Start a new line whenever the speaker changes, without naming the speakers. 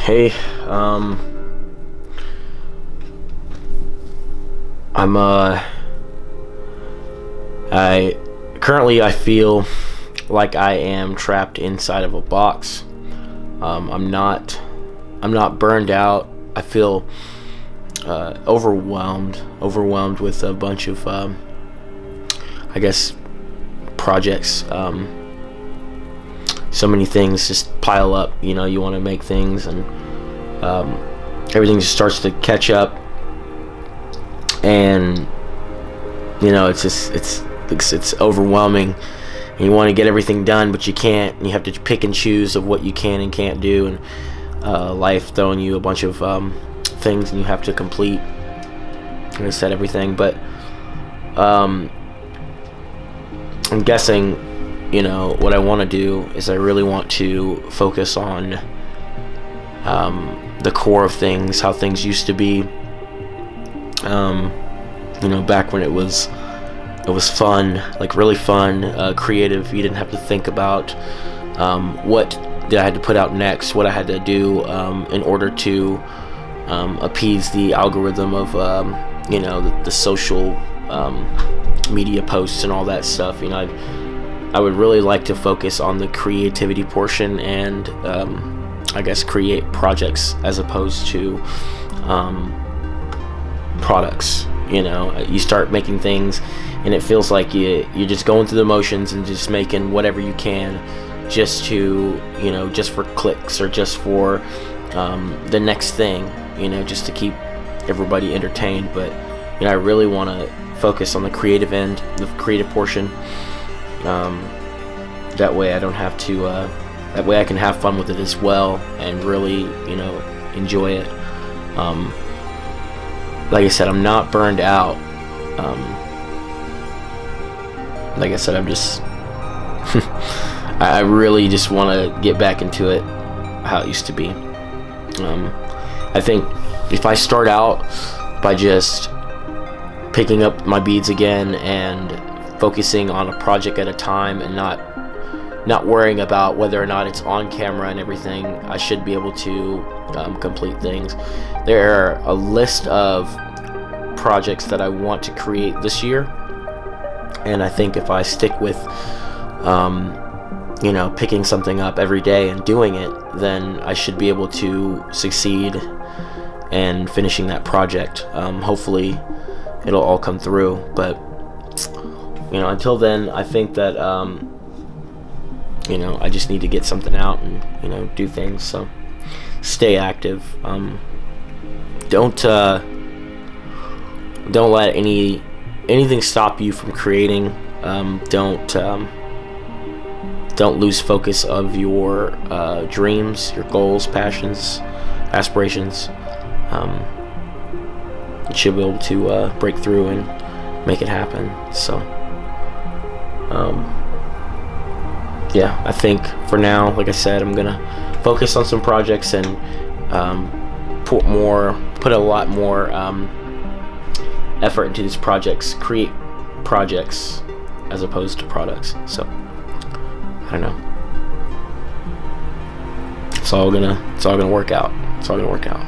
Hey, I feel like I am trapped inside of a box. I'm not burned out. I feel overwhelmed with a bunch of I guess projects. So many things just pile up. You know, you want to make things, and everything just starts to catch up, and you know, it's overwhelming. And you want to get everything done, but you can't. And you have to pick and choose of what you can and can't do, and life throwing you a bunch of things, and you have to complete. Like I said, everything, but I'm guessing, you know, what I want to do is I really want to focus on the core of things, how things used to be. You know, back when it was fun, like really fun, creative. You didn't have to think about what I had to put out next, what I had to do in order to appease the algorithm of you know, the social media posts and all that stuff. You know, I would really like to focus on the creativity portion and I guess create projects as opposed to products. You know, you start making things and it feels like you're just going through the motions and just making whatever you can just to, you know, just for clicks or just for the next thing, you know, just to keep everybody entertained. But you know, I really want to focus on the creative end, the creative portion. That way I don't have to that way I can have fun with it as well and really, you know, enjoy it. Like I said, I'm not burned out. Like I said, I'm just I really just want to get back into it how it used to be. I think if I start out by just picking up my beads again and focusing on a project at a time and not worrying about whether or not it's on camera and everything, I should be able to complete things. There are a list of projects that I want to create this year, and I think if I stick with you know, picking something up every day and doing it, then I should be able to succeed in finishing that project. Hopefully it'll all come through, but you know, until then, I think that you know, I just need to get something out and, you know, do things. So stay active. Don't let anything stop you from creating. Don't lose focus of your dreams, your goals, passions, aspirations. You should be able to break through and make it happen. So yeah, I think for now, like I said, I'm gonna focus on some projects and put a lot more effort into these projects, create projects as opposed to products. So I don't know. It's all gonna work out. It's all gonna work out.